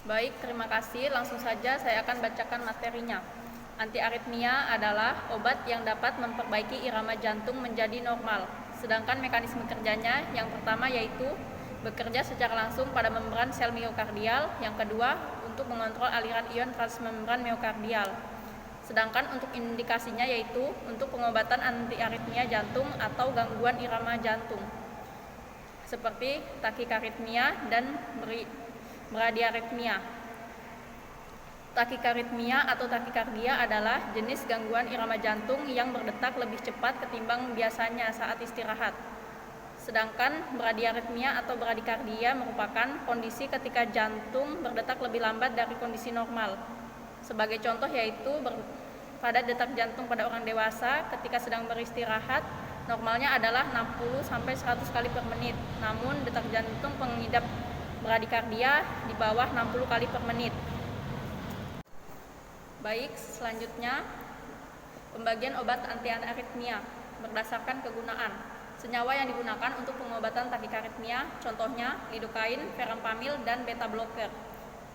Baik, terima kasih. Langsung saja saya akan bacakan materinya. Antiaritmia adalah obat yang dapat memperbaiki irama jantung menjadi normal. Sedangkan mekanisme kerjanya yang pertama yaitu bekerja secara langsung pada membran sel miokardial, yang kedua untuk mengontrol aliran ion transmembran miokardial. Sedangkan untuk indikasinya yaitu untuk pengobatan antiaritmia jantung atau gangguan irama jantung seperti takikaritmia dan bradiaritmia. Takikaritmia atau takikardia adalah jenis gangguan irama jantung yang berdetak lebih cepat ketimbang biasanya saat istirahat. Sedangkan bradiaritmia atau bradikardia merupakan kondisi ketika jantung berdetak lebih lambat dari kondisi normal. Sebagai contoh yaitu pada detak jantung pada orang dewasa ketika sedang beristirahat normalnya adalah 60-100 kali per menit. Namun detak jantung pengidap bradikardia di bawah 60 kali per menit. Baik, selanjutnya pembagian obat antiaritmia berdasarkan kegunaan. Senyawa yang digunakan untuk pengobatan takikaritmia contohnya lidokain, verampamil, dan beta blocker.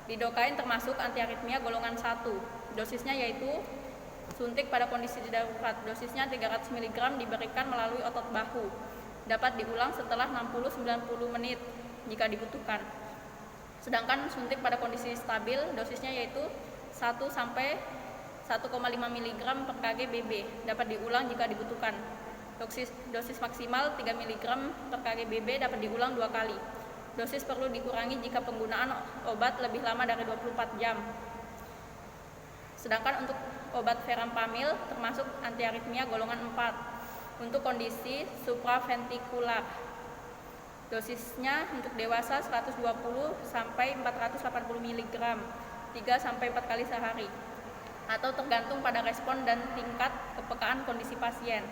Lidokain termasuk antiaritmia golongan 1. Dosisnya yaitu suntik pada kondisi darurat. Dosisnya 300 mg diberikan melalui otot bahu. Dapat diulang setelah 60-90 menit jika dibutuhkan. Sedangkan suntik pada kondisi stabil, dosisnya yaitu 1 sampai 1,5 mg per kg BB. Dapat diulang jika dibutuhkan. Dosis maksimal 3 mg per kg BB dapat diulang 2 kali. Dosis perlu dikurangi jika penggunaan obat lebih lama dari 24 jam. Sedangkan untuk obat verampamil termasuk antiaritmia golongan 4 untuk kondisi supraventikular. Dosisnya untuk dewasa 120 sampai 480 mg 3 sampai 4 kali sehari atau tergantung pada respon dan tingkat kepekaan kondisi pasien.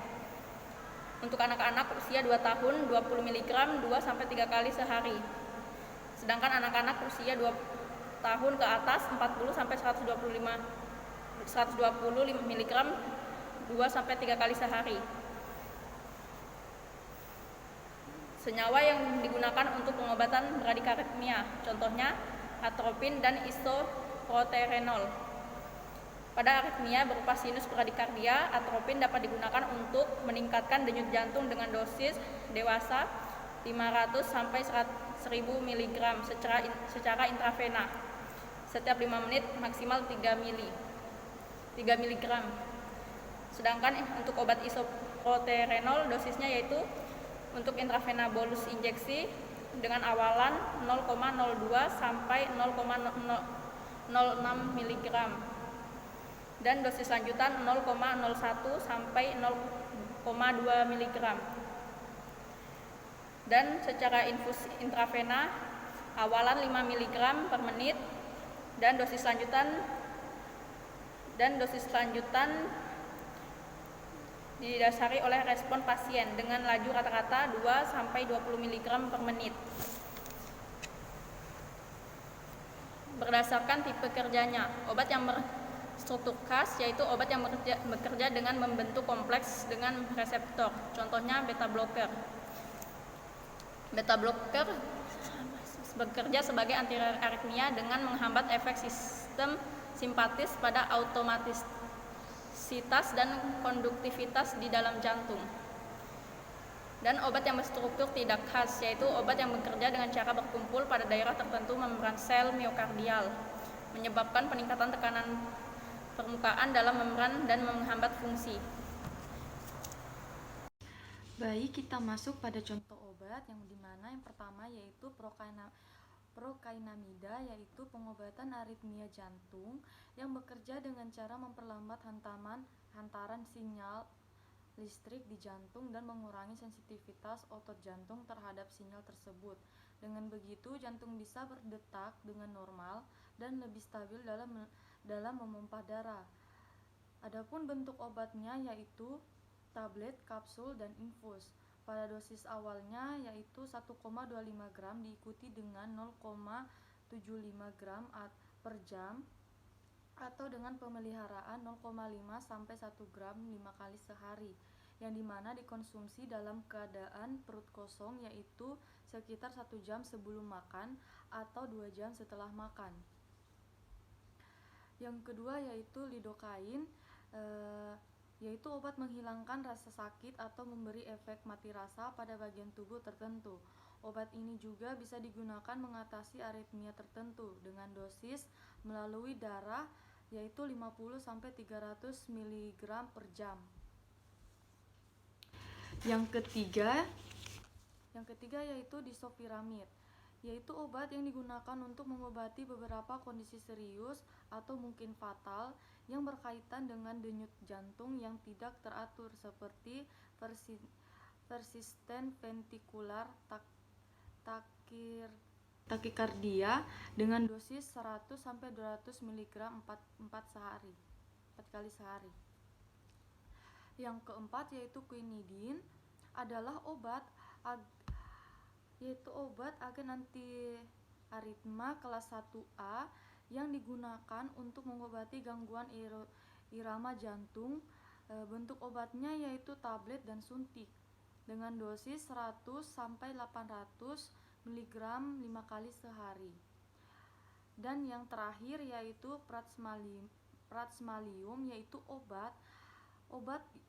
Untuk anak-anak usia 2 tahun 20 mg 2 sampai 3 kali sehari. Sedangkan anak-anak usia 2 tahun ke atas 40 sampai 120 mg 2 sampai 3 kali sehari. Senyawa yang digunakan untuk pengobatan bradikardia contohnya atropin dan isoproterenol. Pada aritmia berupa sinus bradikardia, atropin dapat digunakan untuk meningkatkan denyut jantung dengan dosis dewasa 500 sampai 1000 mg secara intravena setiap 5 menit maksimal 3 mg. Sedangkan untuk obat isoproterenol dosisnya yaitu untuk intravena bolus injeksi dengan awalan 0,02 sampai 0,06 mg dan dosis lanjutan 0,01 sampai 0,2 mg. Dan secara infus intravena awalan 5 mg per menit dan dosis lanjutan didasari oleh respon pasien dengan laju rata-rata 2 sampai 20 mg per menit. Berdasarkan tipe kerjanya, obat yang berstruktur khas yaitu obat yang bekerja dengan membentuk kompleks dengan reseptor, contohnya beta blocker. Beta blocker bekerja sebagai antiaritmia dengan menghambat efek sistem simpatis pada otomatisitas dan konduktivitas di dalam jantung. Dan obat yang berstruktur tidak khas yaitu obat yang bekerja dengan cara berkumpul pada daerah tertentu membran sel miokardial, menyebabkan peningkatan tekanan permukaan dalam membran dan menghambat fungsi. Baik, kita masuk pada contoh obat yang dimana yang pertama yaitu prokainamida, yaitu pengobatan aritmia jantung yang bekerja dengan cara memperlambat hantaran sinyal listrik di jantung dan mengurangi sensitivitas otot jantung terhadap sinyal tersebut. Dengan begitu, jantung bisa berdetak dengan normal dan lebih stabil dalam memompa darah. Adapun bentuk obatnya yaitu tablet, kapsul, dan infus. Pada dosis awalnya yaitu 1,25 gram diikuti dengan 0,75 gram per jam atau dengan pemeliharaan 0,5 sampai 1 gram 5 kali sehari, yang dimana dikonsumsi dalam keadaan perut kosong yaitu sekitar 1 jam sebelum makan atau 2 jam setelah makan. Yang kedua yaitu lidokain, yaitu obat menghilangkan rasa sakit atau memberi efek mati rasa pada bagian tubuh tertentu. Obat ini juga bisa digunakan mengatasi aritmia tertentu dengan dosis melalui darah yaitu 50-300 mg per jam. Yang ketiga yaitu disopiramid, yaitu obat yang digunakan untuk mengobati beberapa kondisi serius atau mungkin fatal yang berkaitan dengan denyut jantung yang tidak teratur seperti persisten ventricular takikardia dengan dosis 100-200 mg 4 kali sehari. Yang keempat yaitu quinidin adalah obat agen anti aritma kelas 1A yang digunakan untuk mengobati gangguan irama jantung. Bentuk obatnya yaitu tablet dan suntik dengan dosis 100-800 mg 5 kali sehari. Dan yang terakhir yaitu pratsmalium, yaitu obat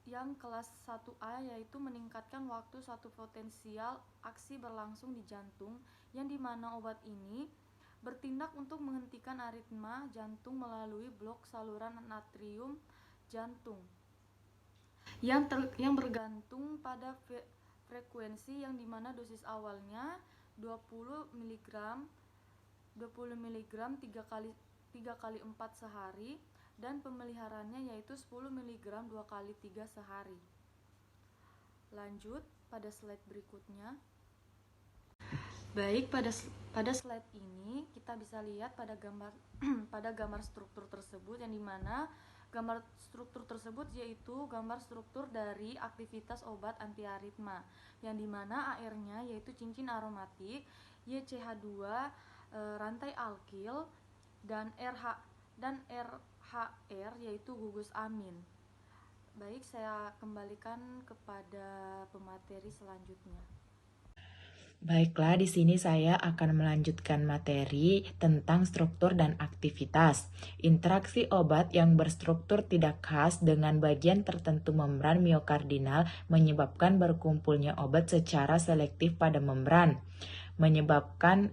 yang kelas 1A, yaitu meningkatkan waktu satu potensial aksi berlangsung di jantung, yang dimana obat ini bertindak untuk menghentikan aritma jantung melalui blok saluran natrium jantung yang bergantung pada frekuensi, yang dimana dosis awalnya 20 mg 3 kali 4 sehari, dan pemeliharaannya yaitu 10 mg 2 kali 3 sehari. Lanjut pada slide berikutnya. Baik, pada slide ini kita bisa lihat pada gambar struktur tersebut, yang dimana gambar struktur tersebut yaitu gambar struktur dari aktivitas obat antiaritma, yang dimana AR-nya yaitu cincin aromatik, YCH2, rantai alkil, dan RHR yaitu gugus amin. Baik, saya kembalikan kepada pemateri selanjutnya. Baiklah, di sini saya akan melanjutkan materi tentang struktur dan aktivitas. Interaksi obat yang berstruktur tidak khas dengan bagian tertentu membran miokardinal menyebabkan berkumpulnya obat secara selektif pada membran, menyebabkan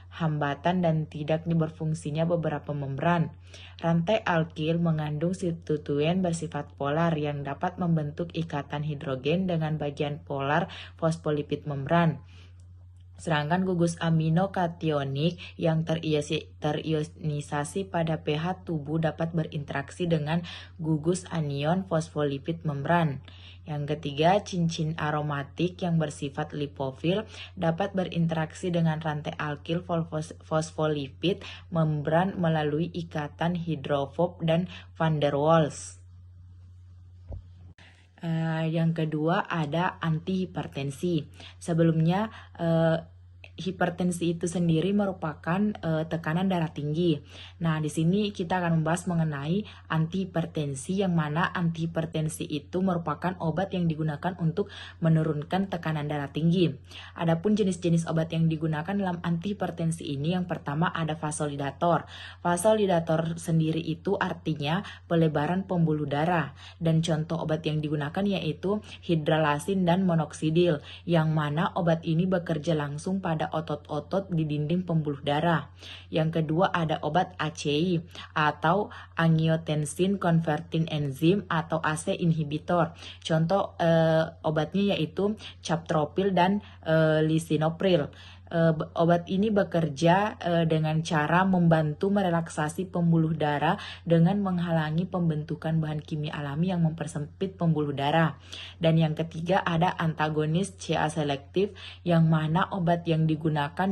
hambatan dan tidak berfungsinya beberapa membran. Rantai alkil mengandung substituen bersifat polar yang dapat membentuk ikatan hidrogen dengan bagian polar fosfolipid membran. Sedangkan gugus amino kationik yang terionisasi pada pH tubuh dapat berinteraksi dengan gugus anion fosfolipid membran. Yang ketiga, cincin aromatik yang bersifat lipofil dapat berinteraksi dengan rantai alkil fosfolipid membran melalui ikatan hidrofob dan van der Waals. Yang kedua ada antihipertensi. Sebelumnya hipertensi itu sendiri merupakan tekanan darah tinggi. Nah, di sini kita akan membahas mengenai antihipertensi, yang mana antihipertensi itu merupakan obat yang digunakan untuk menurunkan tekanan darah tinggi. Adapun jenis-jenis obat yang digunakan dalam antihipertensi ini, yang pertama ada vasodilator. Vasodilator sendiri itu artinya pelebaran pembuluh darah, dan contoh obat yang digunakan yaitu hidralazin dan monoksidil, yang mana obat ini bekerja langsung pada otot-otot di dinding pembuluh darah. Yang kedua ada obat ACI atau angiotensin converting enzyme atau AC inhibitor. Contoh obatnya yaitu captopril dan lisinopril. Obat ini bekerja dengan cara membantu merelaksasi pembuluh darah dengan menghalangi pembentukan bahan kimia alami yang mempersempit pembuluh darah. Dan yang ketiga ada antagonis CA selektif, yang mana obat yang digunakan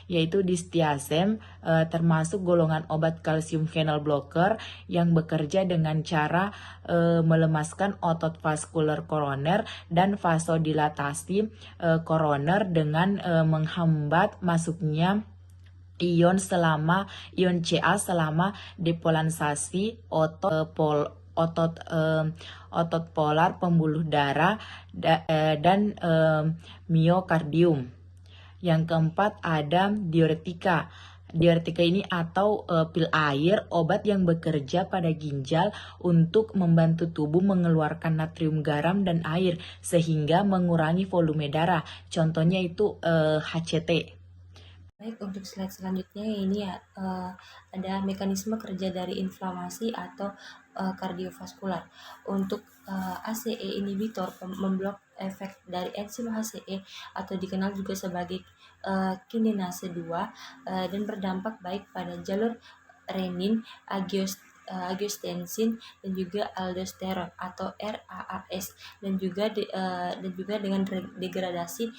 yaitu distiazem, termasuk golongan obat kalsium channel blocker yang bekerja dengan cara melemaskan otot vaskuler koroner dan vasodilatasi koroner dengan menghambat masuknya ion CA selama depolarisasi otot polar pembuluh darah dan miokardium. Yang keempat ada diuretika. diuretika ini atau pil air, obat yang bekerja pada ginjal untuk membantu tubuh mengeluarkan natrium, garam, dan air sehingga mengurangi volume darah. Contohnya itu HCT. Baik, untuk slide selanjutnya ini ada mekanisme kerja dari inflamasi atau kardiovaskular. Untuk ACE inhibitor memblok efek dari enzim HCE atau dikenal juga sebagai kinase 2 dan berdampak baik pada jalur renin, angiotensin dan juga aldosteron atau RAAS dan juga dengan degradasi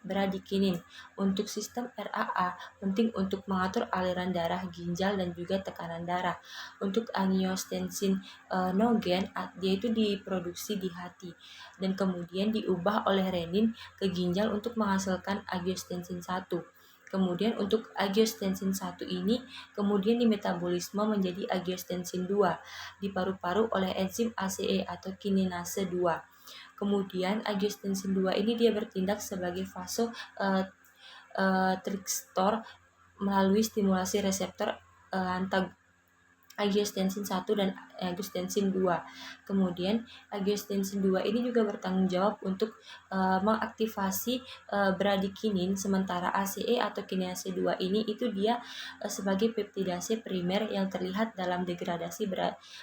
bradikinin. Untuk sistem RAA penting untuk mengatur aliran darah ginjal dan juga tekanan darah. Untuk angiotensin nogen yaitu diproduksi di hati dan kemudian diubah oleh renin ke ginjal untuk menghasilkan angiotensin 1. Kemudian untuk angiotensin 1 ini kemudian dimetabolisme menjadi angiotensin 2 di paru-paru oleh enzim ACE atau kinase 2. Kemudian angiotensin 2 ini dia bertindak sebagai vasotrixtor melalui stimulasi reseptor angiotensin 1 dan angiotensin 2. Kemudian angiotensin 2 ini juga bertanggung jawab untuk mengaktifasi bradikinin, sementara ACE atau kinase 2 ini itu dia sebagai peptidase primer yang terlihat dalam degradasi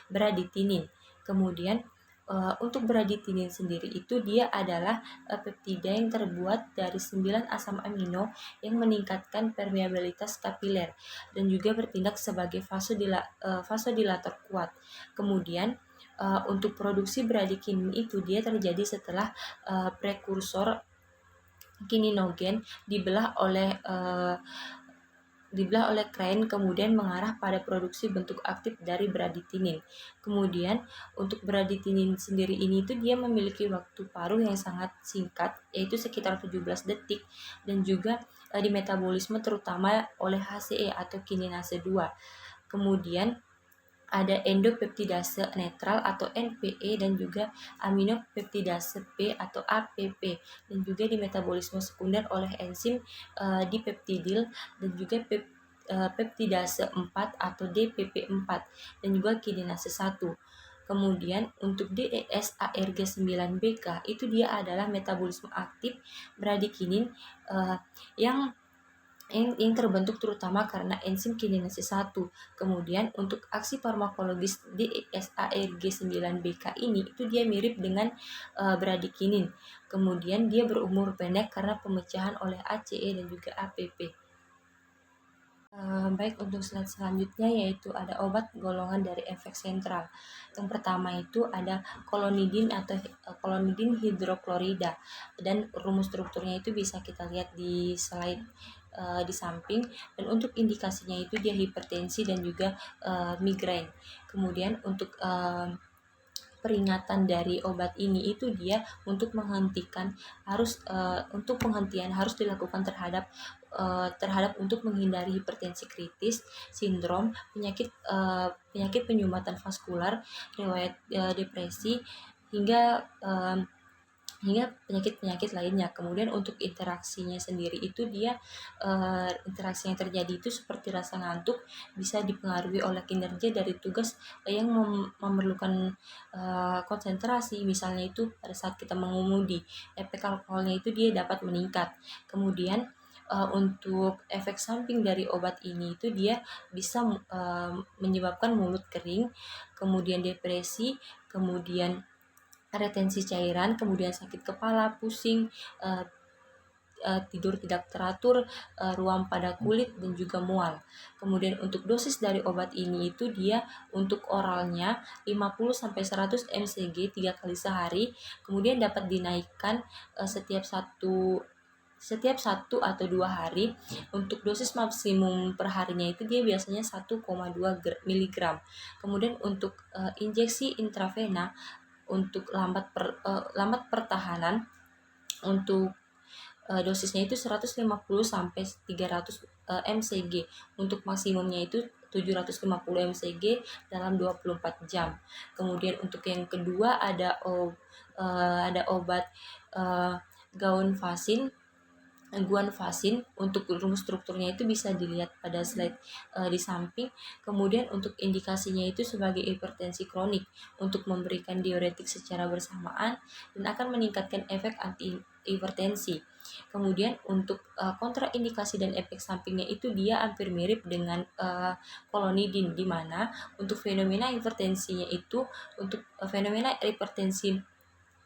bradikinin. Kemudian untuk bradikinin sendiri itu dia adalah peptida yang terbuat dari 9 asam amino yang meningkatkan permeabilitas kapiler dan juga bertindak sebagai vasodilator kuat. Kemudian untuk produksi bradikinin itu dia terjadi setelah prekursor kininogen dibelah oleh krain kemudian mengarah pada produksi bentuk aktif dari bradikinin. Kemudian untuk bradikinin sendiri ini itu dia memiliki waktu paruh yang sangat singkat yaitu sekitar 17 detik dan juga di metabolisme terutama oleh HCE atau kinase 2. Kemudian ada endopeptidase netral atau NPE dan juga aminopeptidase P atau APP dan juga di metabolisme sekunder oleh enzim dipeptidil dan juga peptidase 4 atau DPP4 dan juga kinase 1. Kemudian untuk DESARG9BK itu dia adalah metabolisme aktif bradikinin yang terbentuk terutama karena enzim kinase 1. Kemudian untuk aksi farmakologis DESARG9BK ini itu dia mirip dengan bradikinin. Kemudian dia berumur pendek karena pemecahan oleh ACE dan juga APP. Baik, untuk slide selanjutnya yaitu ada obat golongan dari efek sentral. Yang pertama itu ada klonidin atau klonidin hidroklorida dan rumus strukturnya itu bisa kita lihat di slide di samping, dan untuk indikasinya itu dia hipertensi dan juga migrain. Kemudian untuk peringatan dari obat ini itu dia untuk penghentian harus dilakukan terhadap untuk menghindari hipertensi kritis, sindrom, penyakit penyumbatan vaskular, riwayat depresi hingga penyakit-penyakit lainnya. Kemudian untuk interaksinya sendiri itu dia interaksi yang terjadi itu seperti rasa ngantuk, bisa dipengaruhi oleh kinerja dari tugas yang memerlukan konsentrasi, misalnya itu pada saat kita mengemudi, efek alkoholnya itu dia dapat meningkat. Kemudian untuk efek samping dari obat ini itu dia bisa menyebabkan mulut kering, kemudian depresi, kemudian retensi cairan, kemudian sakit kepala, pusing, tidur tidak teratur, ruam pada kulit dan juga mual. Kemudian untuk dosis dari obat ini itu dia untuk oralnya 50-100 mcg 3 kali sehari, kemudian dapat dinaikkan setiap 1 atau 2 hari. Untuk dosis maksimum per harinya itu dia biasanya 1,2 mg. Kemudian untuk injeksi intravena untuk lambat pertahanan, untuk dosisnya itu 150 sampai 300 mcg. Untuk maksimumnya itu 750 mcg dalam 24 jam. Kemudian untuk yang kedua ada obat gaunfasin guanfacin. Untuk rumus strukturnya itu bisa dilihat pada slide di samping. Kemudian untuk indikasinya itu sebagai hipertensi kronik untuk memberikan diuretik secara bersamaan dan akan meningkatkan efek anti hipertensi. Kemudian untuk kontraindikasi dan efek sampingnya itu dia hampir mirip dengan kolonidin, di mana untuk fenomena hipertensinya itu, untuk fenomena hipertensi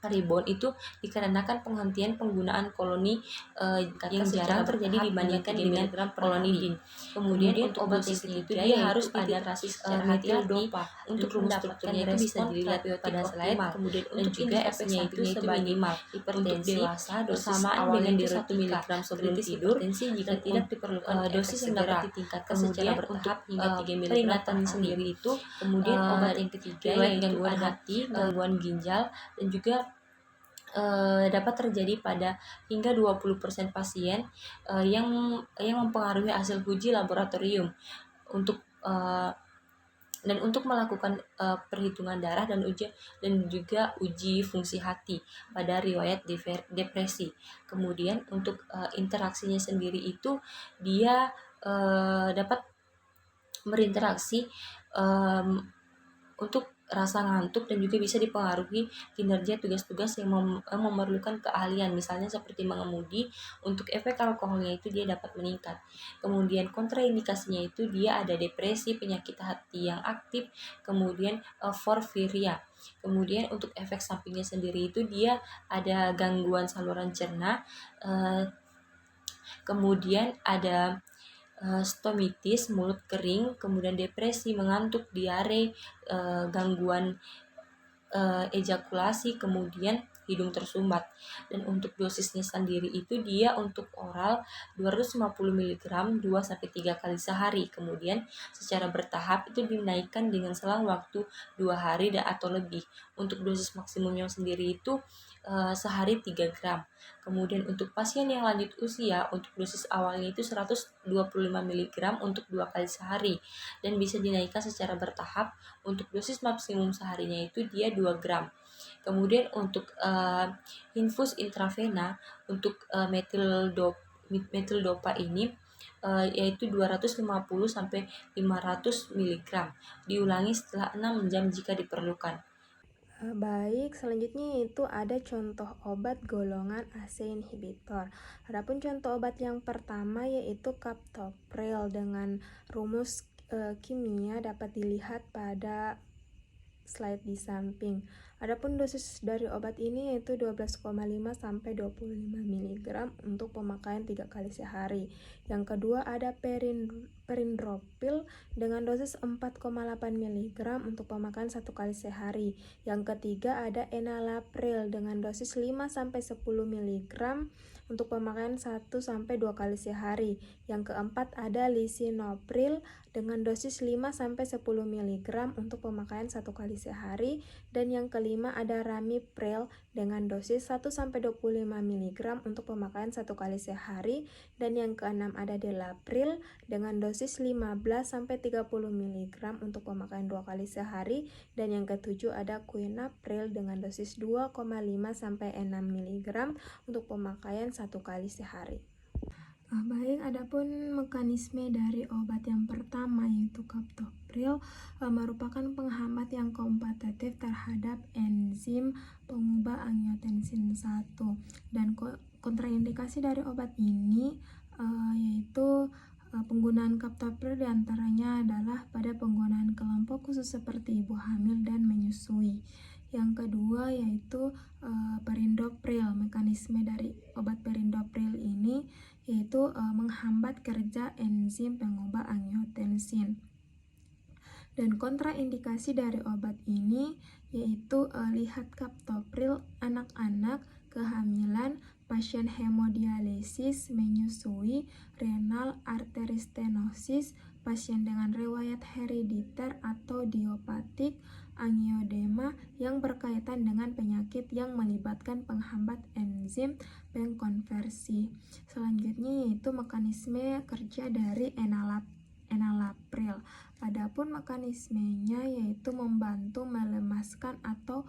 rebound itu dikarenakan penghentian penggunaan koloni yang jarang terjadi dibandingkan dengan kolonidin. Kemudian untuk obat yang ketiga ya harus dititrasi secara hati-hati. Untuk rumus strukturnya itu bisa dilihat pada slide. Kemudian untuk juga efeknya itu minimal hipertensi dewasa bersamaan dengan di 1 mg sebelum tidur jika tidak diperlukan dosis yang dapat ditingkatkan secara bertahap hingga 3 mg peringatan sendiri itu. Kemudian obat yang ketiga yaitu gangguan hati, gangguan ginjal, dan juga dapat terjadi pada hingga 20% pasien yang mempengaruhi hasil uji laboratorium untuk dan untuk melakukan perhitungan darah dan juga uji fungsi hati pada riwayat depresi. Kemudian untuk interaksinya sendiri itu dia dapat berinteraksi untuk rasa ngantuk dan juga bisa dipengaruhi kinerja tugas-tugas yang memerlukan keahlian, misalnya seperti mengemudi. Untuk efek alkoholnya itu dia dapat meningkat. Kemudian kontraindikasinya itu dia ada depresi, penyakit hati yang aktif, kemudian porfiria. Kemudian untuk efek sampingnya sendiri itu dia ada gangguan saluran cerna, kemudian ada stomitis, mulut kering, kemudian depresi, mengantuk, diare, gangguan ejakulasi, kemudian hidung tersumbat. Dan untuk dosisnya sendiri itu dia untuk oral 250 mg 2-3 kali sehari. Kemudian secara bertahap itu dinaikkan dengan selang waktu 2 hari atau lebih. Untuk dosis maksimumnya sendiri itu sehari 3 gram. Kemudian untuk pasien yang lanjut usia, untuk dosis awalnya itu 125 mg untuk 2 kali sehari dan bisa dinaikkan secara bertahap. Untuk dosis maksimum seharinya itu dia 2 gram. Kemudian untuk infus intravena untuk metildopa ini yaitu 250 sampai 500 mg. Diulangi setelah 6 jam jika diperlukan. Baik, selanjutnya itu ada contoh obat golongan ACE inhibitor. Adapun contoh obat yang pertama yaitu captopril dengan rumus kimia dapat dilihat pada slide di samping. Adapun dosis dari obat ini yaitu 12,5 sampai 25 mg untuk pemakaian 3 kali sehari. Yang kedua ada perindropil dengan dosis 4,8 mg untuk pemakaian 1 kali sehari. Yang ketiga ada enalapril dengan dosis 5 sampai 10 mg untuk pemakaian 1 sampai 2 kali sehari. Yang keempat ada lisinopril dengan dosis 5 sampai 10 mg untuk pemakaian 1 kali sehari. Dan yang kelima ada ramipril dengan dosis 1 sampai 25 mg untuk pemakaian 1 kali sehari. Dan yang keenam ada delapril dengan dosis 15 sampai 30 mg untuk pemakaian 2 kali sehari. Dan yang ketujuh ada quinapril dengan dosis 2,5 sampai 6 mg untuk pemakaian 1 kali sehari. Baik, adapun mekanisme dari obat yang pertama yaitu captopril merupakan penghambat yang kompetitif terhadap enzim pengubah angiotensin 1. Dan kontraindikasi dari obat ini yaitu penggunaan captopril diantaranya adalah pada penggunaan kelompok khusus seperti ibu hamil dan menyusui. Yang kedua yaitu perindopril. Mekanisme dari obat perindopril ini yaitu menghambat kerja enzim pengubah angiotensin. Dan kontraindikasi dari obat ini yaitu lihat captopril anak-anak, kehamilan, pasien hemodialisis, menyusui, renal arteristenosis, pasien dengan riwayat herediter atau idiopatik, angiodema yang berkaitan dengan penyakit yang melibatkan penghambat enzim pengkonversi. Selanjutnya yaitu mekanisme kerja dari enalapril. Adapun mekanismenya yaitu membantu melemaskan atau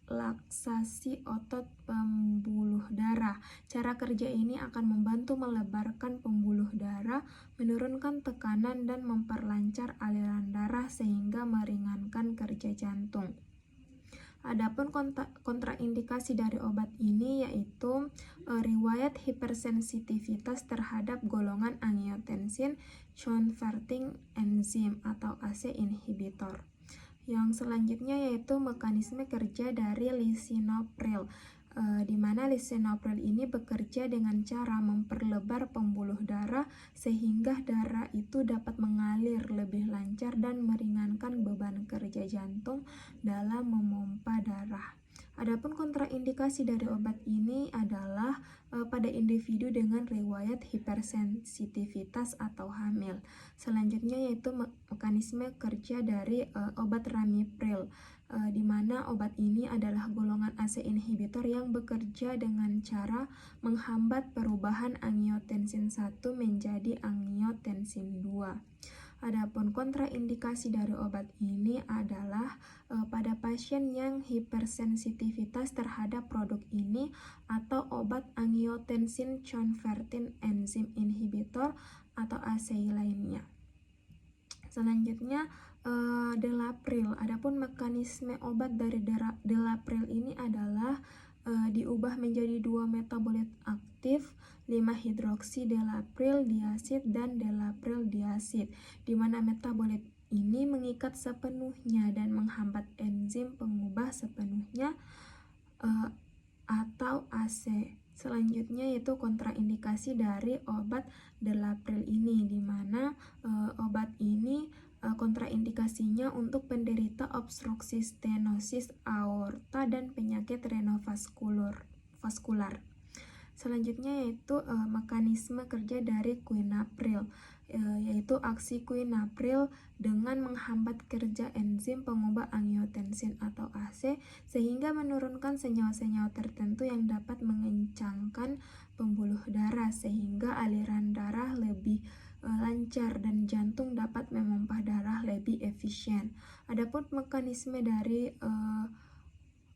relaksasi otot pembuluh darah. Cara kerja ini akan membantu melebarkan pembuluh darah, menurunkan tekanan, dan memperlancar aliran darah sehingga meringankan kerja jantung. Adapun kontraindikasi dari obat ini yaitu riwayat hipersensitivitas terhadap golongan angiotensin converting enzyme atau ACE inhibitor. Yang selanjutnya yaitu mekanisme kerja dari lisinopril, di mana lisinopril ini bekerja dengan cara memperlebar pembuluh darah sehingga darah itu dapat mengalir lebih lancar dan meringankan beban kerja jantung dalam memompa darah. Adapun kontraindikasi dari obat ini adalah pada individu dengan riwayat hipersensitivitas atau hamil. Selanjutnya yaitu mekanisme kerja dari obat ramipril, di mana obat ini adalah golongan ACE inhibitor yang bekerja dengan cara menghambat perubahan angiotensin 1 menjadi angiotensin 2. Adapun kontraindikasi dari obat ini adalah pada pasien yang hipersensitivitas terhadap produk ini atau obat angiotensin converting enzyme inhibitor atau ACE lainnya. Selanjutnya delapril. Adapun mekanisme obat dari delapril ini adalah diubah menjadi 2 metabolit aktif 5-hidroksi-delapril diasid dan delapril diasid, di mana metabolit ini mengikat sepenuhnya dan menghambat enzim pengubah sepenuhnya atau ACE. Selanjutnya yaitu kontraindikasi dari obat delapril ini, di mana obat ini kontraindikasinya untuk penderita obstruksi stenosis aorta dan penyakit renovaskular. Selanjutnya yaitu mekanisme kerja dari quinapril, yaitu aksi quinapril dengan menghambat kerja enzim pengubah angiotensin atau ACE sehingga menurunkan senyawa-senyawa tertentu yang dapat mengencangkan pembuluh darah sehingga aliran darah lebih lancar dan jantung dapat memompa darah lebih efisien. Adapun mekanisme dari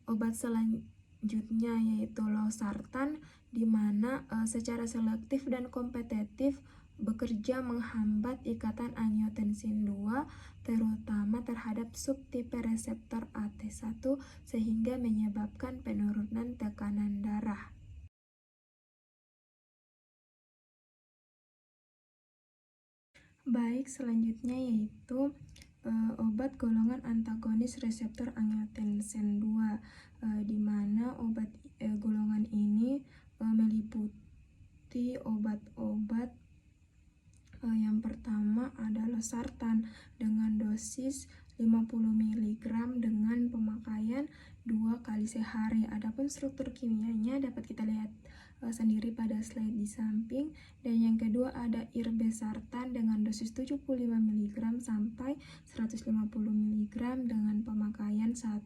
obat selanjutnya yaitu losartan, di mana secara selektif dan kompetitif bekerja menghambat ikatan angiotensin 2 terutama terhadap subtipe reseptor AT1 sehingga menyebabkan penurunan tekanan darah. Baik, selanjutnya yaitu obat golongan antagonis reseptor angiotensin 2, di mana obat golongan ini meliputi obat-obat yang pertama adalah losartan dengan dosis 50 mg dengan pemakaian 2 kali sehari. Adapun struktur kimianya dapat kita lihat sendiri pada slide di samping. Dan yang kedua ada irbesartan dengan dosis 75 mg sampai 150 mg dengan pemakaian 1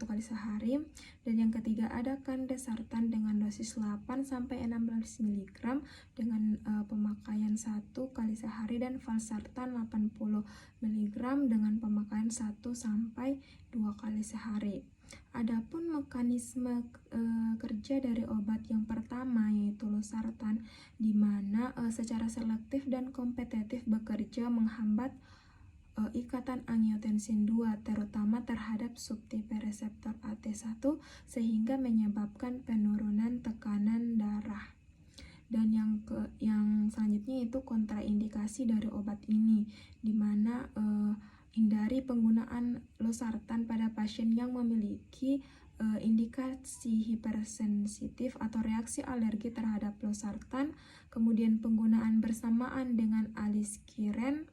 kali sehari. Dan yang ketiga ada kandesartan dengan dosis 8 sampai 16 mg dengan pemakaian 1 kali sehari, dan valsartan 80 mg dengan pemakaian 1 sampai 2 kali sehari. Adapun mekanisme kerja dari obat yang pertama yaitu losartan, di mana secara selektif dan kompetitif bekerja menghambat ikatan angiotensin 2 terutama terhadap subtipe reseptor AT1 sehingga menyebabkan penurunan tekanan darah. Dan yang selanjutnya itu kontraindikasi dari obat ini, di mana hindari penggunaan losartan pada pasien yang memiliki indikasi hipersensitif atau reaksi alergi terhadap losartan, kemudian penggunaan bersamaan dengan aliskiren,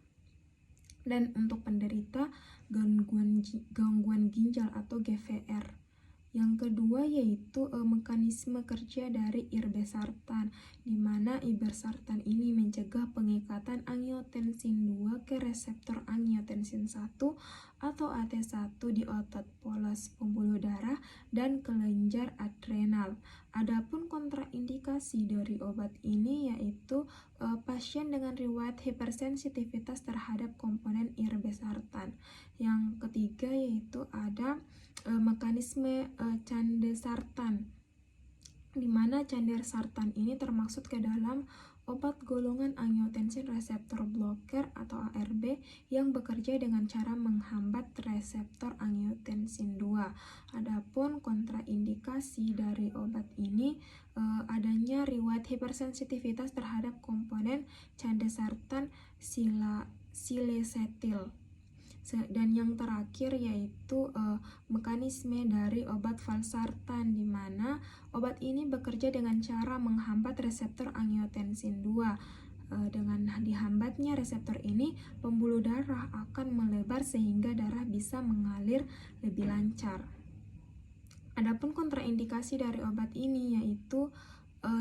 dan untuk penderita gangguan ginjal atau GVR. Yang kedua yaitu mekanisme kerja dari irbesartan, di mana irbesartan ini mencegah pengikatan angiotensin 2 ke reseptor angiotensin 1 atau AT1 di otot polos pembuluh darah dan kelenjar adrenal. Adapun kontraindikasi dari obat ini yaitu pasien dengan riwayat hipersensitivitas terhadap komponen irbesartan. Yang ketiga yaitu ada mekanisme candesartan, di mana candesartan ini termasuk ke dalam obat golongan angiotensin reseptor blocker atau ARB yang bekerja dengan cara menghambat reseptor angiotensin 2. Adapun kontraindikasi dari obat ini adanya riwayat hipersensitivitas terhadap komponen candesartan silesetil. Dan yang terakhir yaitu mekanisme dari obat valsartan, di mana obat ini bekerja dengan cara menghambat reseptor angiotensin 2. Dengan dihambatnya reseptor ini, pembuluh darah akan melebar sehingga darah bisa mengalir lebih lancar. Adapun kontraindikasi dari obat ini yaitu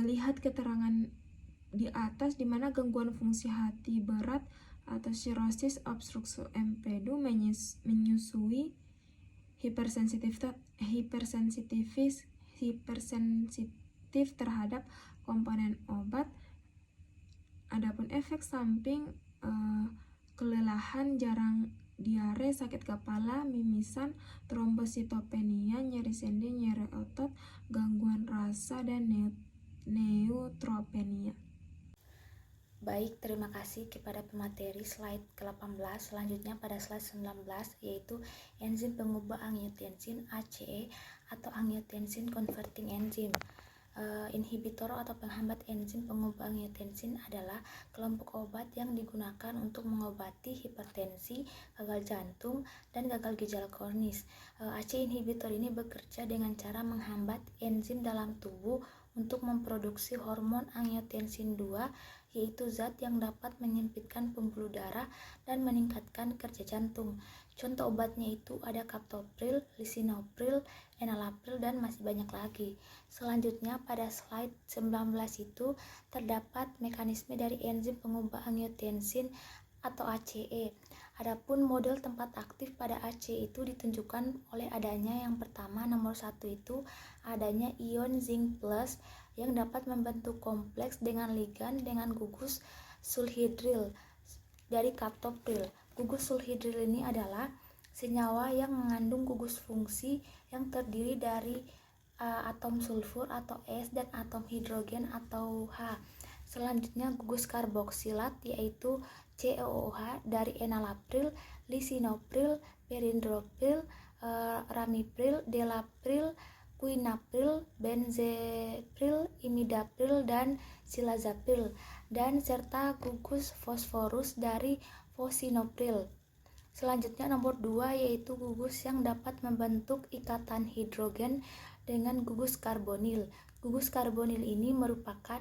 lihat keterangan di atas, di mana gangguan fungsi hati berat atau sirosis obstruktif empedu menyusui hipersensitif terhadap komponen obat. Adapun efek samping kelelahan, jarang diare, sakit kepala, mimisan, trombositopenia, nyeri sendi, nyeri otot, gangguan rasa, dan neutropenia. Baik, terima kasih kepada pemateri slide ke-18. Selanjutnya pada slide 19 yaitu enzim pengubah angiotensin ACE atau angiotensin converting enzyme. Inhibitor atau penghambat enzim pengubah angiotensin adalah kelompok obat yang digunakan untuk mengobati hipertensi, gagal jantung, dan gagal ginjal kronis. ACE inhibitor ini bekerja dengan cara menghambat enzim dalam tubuh untuk memproduksi hormon angiotensin 2, yaitu zat yang dapat menyempitkan pembuluh darah dan meningkatkan kerja jantung. Contoh obatnya itu ada captopril, lisinopril, enalapril, dan masih banyak lagi. Selanjutnya pada slide 19 itu terdapat mekanisme dari enzim pengubah angiotensin atau ACE. Adapun model tempat aktif pada ACE itu ditunjukkan oleh adanya yang pertama, nomor 1 itu adanya ion zinc plus yang dapat membentuk kompleks dengan ligan dengan gugus sulhidril dari captopril. Gugus sulhidril ini adalah senyawa yang mengandung gugus fungsi yang terdiri dari atom sulfur atau S dan atom hidrogen atau H. Selanjutnya gugus karboksilat yaitu COOH dari enalapril, lisinopril, perindopril, ramipril, delapril, quinapril, benzepril, imidapril, dan silazapil, dan serta gugus fosforus dari fosinopril. Selanjutnya nomor 2 yaitu gugus yang dapat membentuk ikatan hidrogen dengan gugus karbonil. Gugus karbonil ini merupakan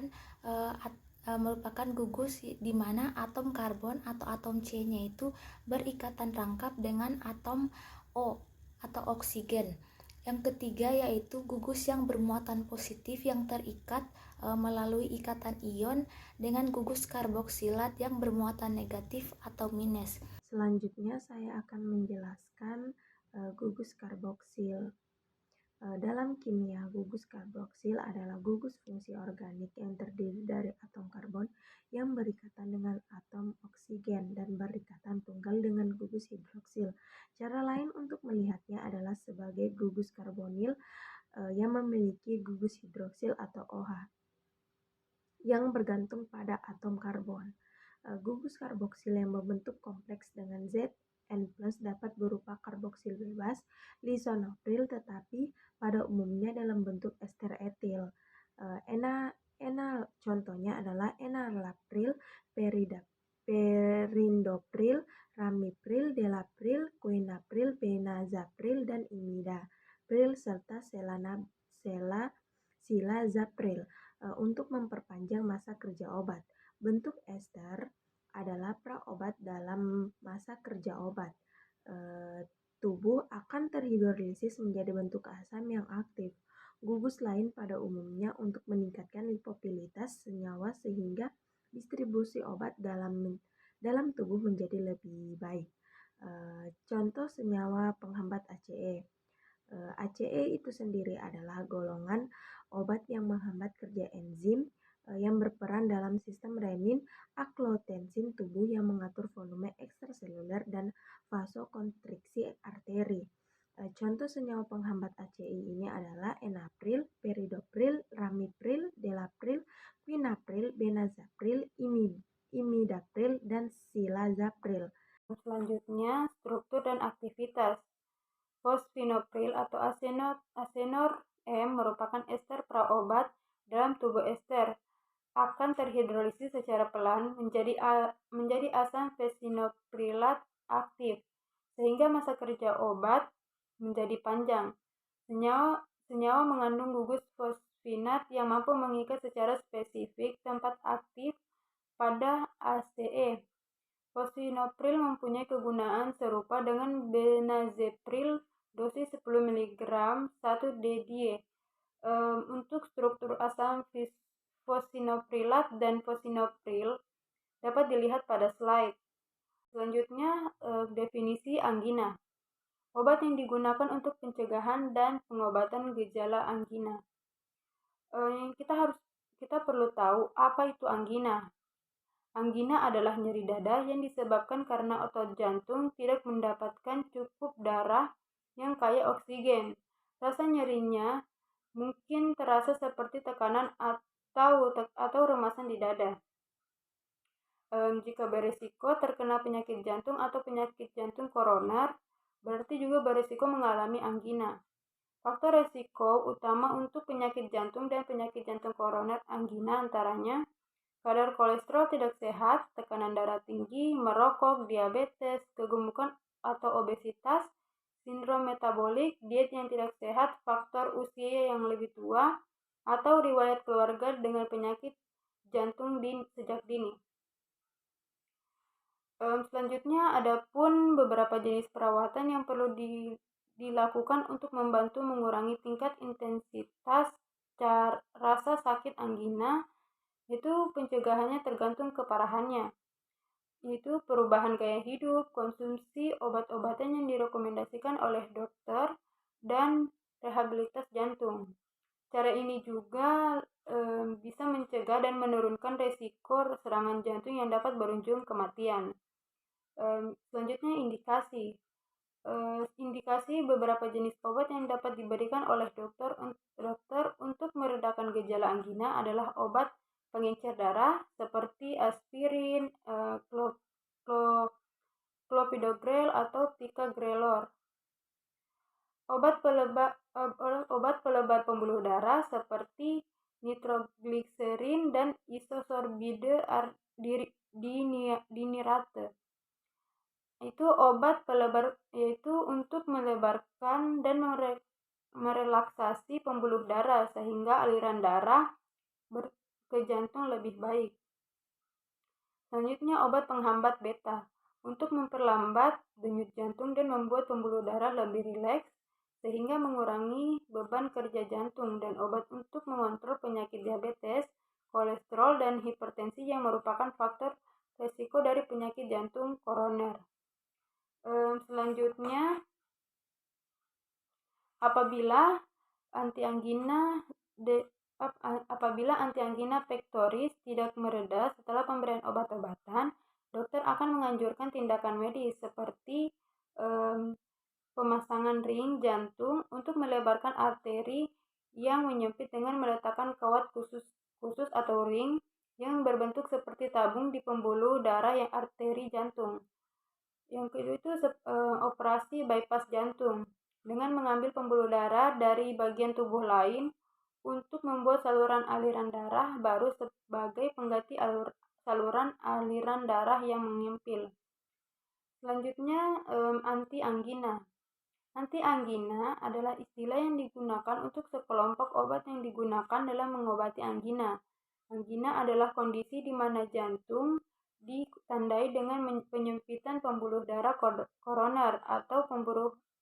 gugus di mana atom karbon atau atom C-nya itu berikatan rangkap dengan atom O atau oksigen. Yang ketiga yaitu gugus yang bermuatan positif yang terikat melalui ikatan ion dengan gugus karboksilat yang bermuatan negatif atau minus. Selanjutnya saya akan menjelaskan gugus karboksil. Dalam kimia, gugus karboksil adalah gugus fungsi organik yang terdiri dari atom karbon yang berikatan dengan atom oksigen dan berikatan tunggal dengan gugus hidroksil. Cara lain untuk melihatnya adalah sebagai gugus karbonil yang memiliki gugus hidroksil atau OH yang bergantung pada atom karbon. Gugus karboksil yang membentuk kompleks dengan Zn+ dapat berupa karboksil bebas, lisinopril, tetapi pada umumnya dalam bentuk ester etil. Contohnya adalah enalapril, perindopril, ramipril, delapril, quinapril, benazapril, dan imidapril, serta silazapil. Untuk memperpanjang masa kerja obat, bentuk ester adalah praobat dalam masa kerja obat. Tubuh akan terhidrolisis menjadi bentuk asam yang aktif. Gugus lain pada umumnya untuk meningkatkan lipopilitas senyawa sehingga distribusi obat dalam tubuh menjadi lebih baik. Contoh senyawa penghambat ACE. ACE itu sendiri adalah golongan obat yang menghambat kerja enzim yang berperan dalam sistem renin-angiotensin tubuh yang mengatur volume ekstraseluler dan vasokonstriksi arteri. Contoh senyawa penghambat ACE ini adalah enalapril, peridopril, ramipril, delapril, quinapril, benazepril, imidapril, dan silazapril. Selanjutnya, struktur dan aktivitas. Fosfinopril atau asenor M merupakan ester praobat dalam tubuh ester. Akan terhidrolisis secara pelan menjadi asam fosfinoprilat aktif, sehingga masa kerja obat menjadi panjang. Senyawa mengandung gugus fosfinat yang mampu mengikat secara spesifik tempat aktif pada ACE. Fosfinopril mempunyai kegunaan serupa dengan benazepril dosis 10 mg 1-DDE. Untuk struktur asam fosfinoprilat dan fosfinopril dapat dilihat pada slide. Selanjutnya, definisi anggina. Obat yang digunakan untuk pencegahan dan pengobatan gejala anggina. Kita perlu tahu apa itu anggina. Anggina adalah nyeri dada yang disebabkan karena otot jantung tidak mendapatkan cukup darah yang kaya oksigen. Rasa nyerinya mungkin terasa seperti tekanan atau remasan di dada. Jika beresiko terkena penyakit jantung atau penyakit jantung koroner, berarti juga beresiko mengalami anggina. Faktor resiko utama untuk penyakit jantung dan penyakit jantung koroner anggina antaranya kadar kolesterol tidak sehat, tekanan darah tinggi, merokok, diabetes, kegemukan atau obesitas, sindrom metabolik, diet yang tidak sehat, faktor usia yang lebih tua, atau riwayat keluarga dengan penyakit jantung sejak dini. Selanjutnya, ada pun beberapa jenis perawatan yang perlu dilakukan untuk membantu mengurangi tingkat intensitas rasa sakit anggina. Itu pencegahannya tergantung keparahannya, yaitu perubahan gaya hidup, konsumsi obat-obatan yang direkomendasikan oleh dokter, dan rehabilitas jantung. Cara ini juga bisa mencegah dan menurunkan resiko serangan jantung yang dapat berujung kematian. Selanjutnya, indikasi. Indikasi beberapa jenis obat yang dapat diberikan oleh dokter untuk meredakan gejala anggina adalah obat pengencer darah seperti aspirin, clopidogrel atau ticagrelor. Obat pelebar pembuluh darah seperti nitrogliserin dan isosorbide dinirate. Itu obat pelebar, yaitu untuk melebarkan dan merelaksasi pembuluh darah sehingga aliran darah ke jantung lebih baik. Selanjutnya, obat penghambat beta untuk memperlambat denyut jantung dan membuat pembuluh darah lebih rileks sehingga mengurangi beban kerja jantung, dan obat untuk mengontrol penyakit diabetes, kolesterol, dan hipertensi yang merupakan faktor resiko dari penyakit jantung koroner. Selanjutnya, apabila antianggina pectoris tidak mereda setelah pemberian obat-obatan, dokter akan menganjurkan tindakan medis seperti pemasangan ring jantung untuk melebarkan arteri yang menyempit dengan meletakkan kawat khusus atau ring yang berbentuk seperti tabung di pembuluh darah yang arteri jantung. Yang kedua itu operasi bypass jantung dengan mengambil pembuluh darah dari bagian tubuh lain untuk membuat saluran aliran darah baru sebagai pengganti saluran aliran darah yang menyempil. Selanjutnya, antianggina. Antianggina adalah istilah yang digunakan untuk sekelompok obat yang digunakan dalam mengobati anggina. Anggina adalah kondisi di mana jantung ditandai dengan penyempitan pembuluh darah koroner atau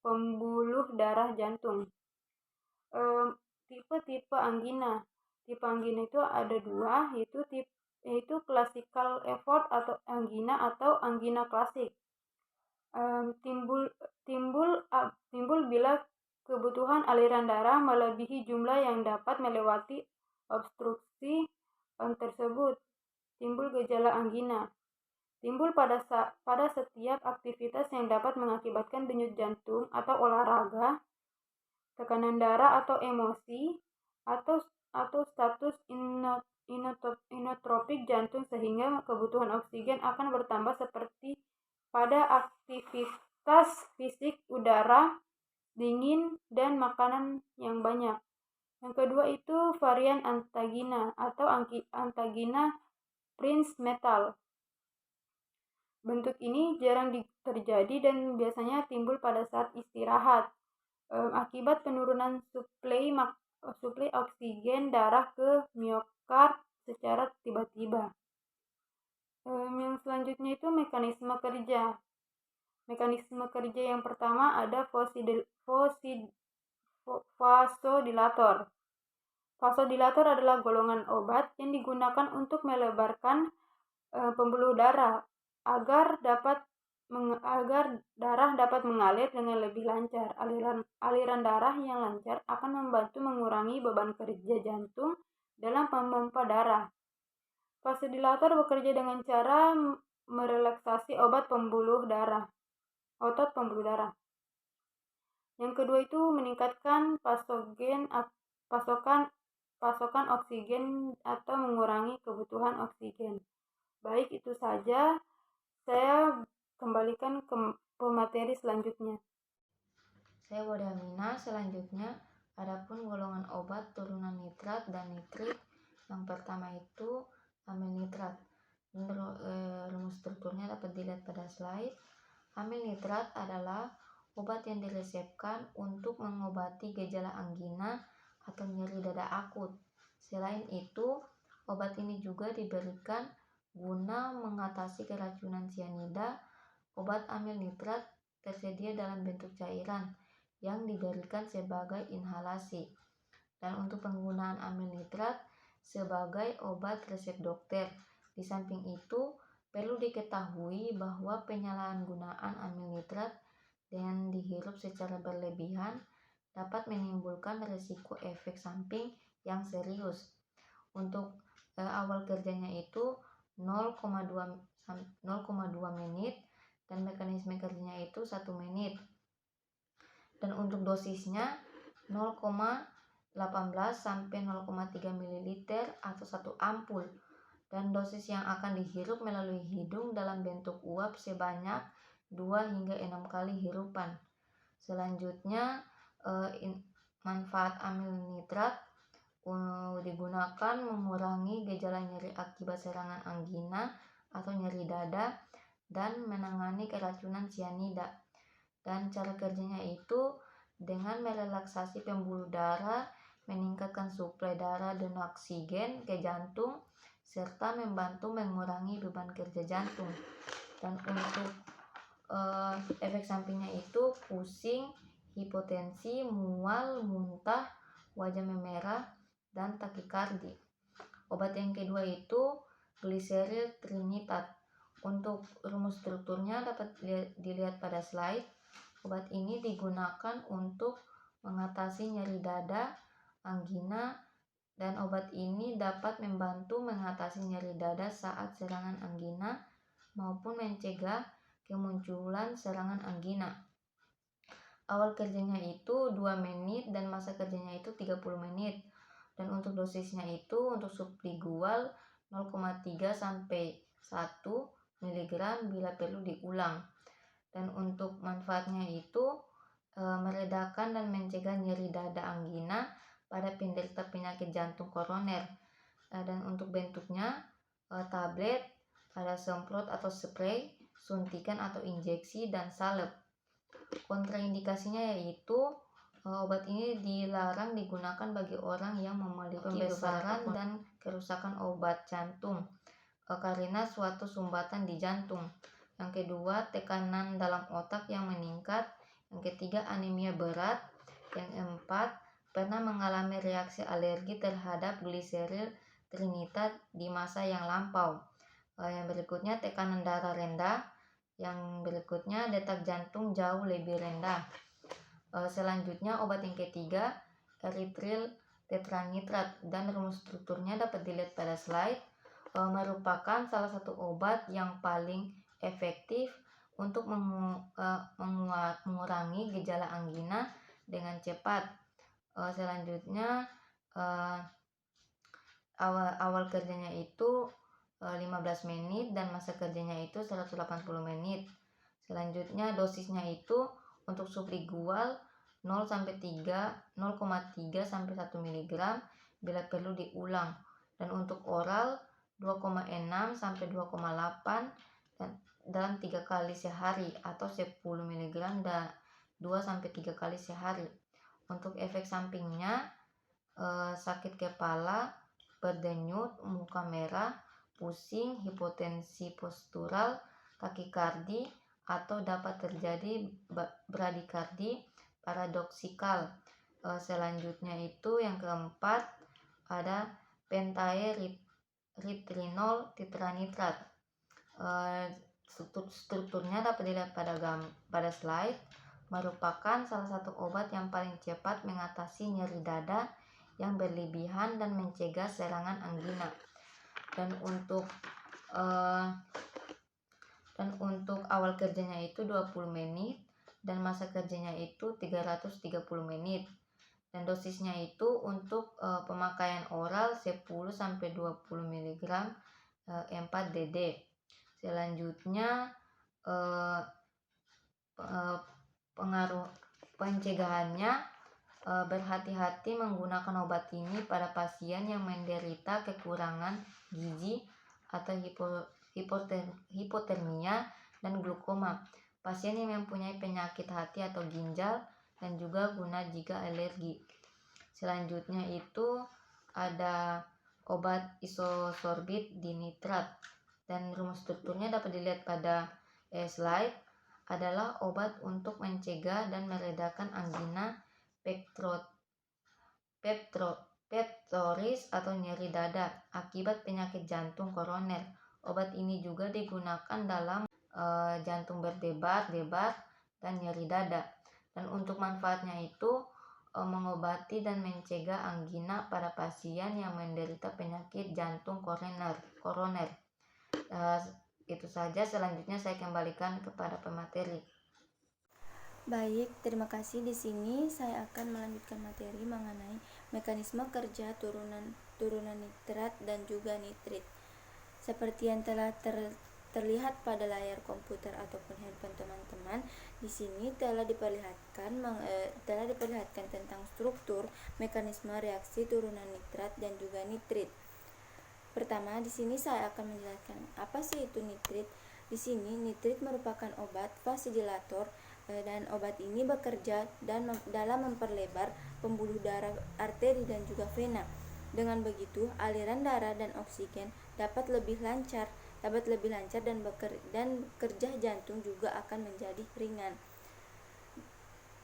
pembuluh darah jantung. Tipe-tipe anggina. Tipe anggina itu ada dua, yaitu classical effort atau anggina klasik. timbul bila kebutuhan aliran darah melebihi jumlah yang dapat melewati obstruksi tersebut. Timbul gejala angina. Timbul pada setiap aktivitas yang dapat mengakibatkan denyut jantung atau olahraga, tekanan darah atau emosi, atau status inotropik jantung sehingga kebutuhan oksigen akan bertambah seperti pada aktivitas fisik udara dingin dan makanan yang banyak. Yang kedua itu varian antagina atau antagina Prinzmetal. Bentuk ini jarang terjadi dan biasanya timbul pada saat istirahat akibat penurunan suplai oksigen darah ke miokard secara tiba-tiba. Yang selanjutnya itu mekanisme kerja. Mekanisme kerja yang pertama ada vasodilator. Vasodilator adalah golongan obat yang digunakan untuk melebarkan pembuluh darah agar darah dapat mengalir dengan lebih lancar. Aliran darah yang lancar akan membantu mengurangi beban kerja jantung dalam memompa darah. Vasodilator bekerja dengan cara merelaksasi otot pembuluh darah. Yang kedua itu meningkatkan pasokan oksigen atau mengurangi kebutuhan oksigen. Baik, itu saja. Saya kembalikan ke pemateri selanjutnya. Saya Wadamina. Selanjutnya, adapun golongan obat turunan nitrat dan nitrit. Yang pertama itu amil nitrat. Rumus strukturnya dapat dilihat pada slide. Amil nitrat adalah obat yang diresepkan untuk mengobati gejala angina atau nyeri dada akut. Selain itu, obat ini juga diberikan guna mengatasi keracunan sianida. Obat amil nitrat tersedia dalam bentuk cairan yang diberikan sebagai inhalasi. Dan untuk penggunaan amil nitrat sebagai obat resep dokter. Di samping itu, perlu diketahui bahwa penyalahgunaan amil nitrat dengan dihirup secara berlebihan dapat menimbulkan risiko efek samping yang serius. Untuk awal kerjanya itu 0,2 menit dan mekanisme kerjanya itu 1 menit. Dan untuk dosisnya 0,18 sampai 0,3 ml atau 1 ampul. Dan dosis yang akan dihirup melalui hidung dalam bentuk uap sebanyak 2 hingga 6 kali hirupan. Selanjutnya manfaat amil nitrat digunakan mengurangi gejala nyeri akibat serangan angina atau nyeri dada dan menangani keracunan sianida. Dan cara kerjanya itu dengan merelaksasi pembuluh darah, meningkatkan suplai darah dan oksigen ke jantung, serta membantu mengurangi beban kerja jantung. Dan untuk efek sampingnya itu pusing, hipotensi, mual, muntah, wajah memerah, dan takikardi. Obat yang kedua itu gliseril trinitat. Untuk rumus strukturnya dapat dilihat pada slide. Obat ini digunakan untuk mengatasi nyeri dada, angina, dan obat ini dapat membantu mengatasi nyeri dada saat serangan angina maupun mencegah kemunculan serangan angina. Awal kerjanya itu 2 menit dan masa kerjanya itu 30 menit. Dan untuk dosisnya itu untuk sublingual 0,3 sampai 1 mg bila perlu diulang. Dan untuk manfaatnya itu meredakan dan mencegah nyeri dada angina pada penderita penyakit jantung koroner. Dan untuk bentuknya tablet, ada semprot atau spray, suntikan atau injeksi, dan salep. Kontraindikasinya yaitu obat ini dilarang digunakan bagi orang yang memiliki pembesaran dan kerusakan obat jantung karena suatu sumbatan di jantung. Yang kedua, tekanan dalam otak yang meningkat. Yang ketiga, anemia berat. Yang keempat, pernah mengalami reaksi alergi terhadap gliseril trinitat di masa yang lampau. Yang berikutnya, tekanan darah rendah. Yang berikutnya detak jantung jauh lebih rendah. Selanjutnya obat yang ketiga, erythritol tetranitrat, dan rumus strukturnya dapat dilihat pada slide. Merupakan salah satu obat yang paling efektif untuk mengurangi gejala anggina dengan cepat. Selanjutnya awal kerjanya itu 15 menit dan masa kerjanya itu 180 menit. Selanjutnya dosisnya itu untuk sublingual 0,3 sampai 1 mg bila perlu diulang, dan untuk oral 2,6 sampai 2,8 dalam 3 kali sehari atau 10 mg 2 sampai 3 kali sehari. Untuk efek sampingnya sakit kepala, berdenyut, muka merah, pusing, hipotensi postural, takikardi, atau dapat terjadi bradikardi paradoksikal. Selanjutnya itu yang keempat ada pentaerythrinol tetranitrat. Strukturnya dapat dilihat pada slide. Merupakan salah satu obat yang paling cepat mengatasi nyeri dada yang berlebihan dan mencegah serangan anggina. Dan untuk awal kerjanya itu 20 menit dan masa kerjanya itu 330 menit. Dan dosisnya itu untuk pemakaian oral 10 sampai 20 mg 4 dd. Selanjutnya pencegahannya, berhati-hati menggunakan obat ini pada pasien yang menderita kekurangan gizi atau hipotermia dan glukoma, pasien yang mempunyai penyakit hati atau ginjal, dan juga guna jika alergi. Selanjutnya itu ada obat isosorbit dinitrat, dan rumus strukturnya dapat dilihat pada slide. Adalah obat untuk mencegah dan meredakan angina pectoris atau nyeri dada akibat penyakit jantung koroner. Obat ini juga digunakan dalam jantung berdebar-debar dan nyeri dada. Dan untuk manfaatnya itu mengobati dan mencegah anggina pada pasien yang menderita penyakit jantung koroner. Itu saja. Selanjutnya saya kembalikan kepada pemateri. Baik, terima kasih. Di sini saya akan melanjutkan materi mengenai mekanisme kerja turunan nitrat dan juga nitrit. Seperti yang telah terlihat pada layar komputer ataupun handphone teman-teman, di sini telah diperlihatkan tentang struktur mekanisme reaksi turunan nitrat dan juga nitrit. Pertama, di sini saya akan menjelaskan apa sih itu nitrit. Di sini nitrit merupakan obat vasodilator, dan obat ini bekerja dalam memperlebar pembuluh darah arteri dan juga vena. Dengan begitu, aliran darah dan oksigen dapat lebih lancar dan kerja jantung juga akan menjadi ringan.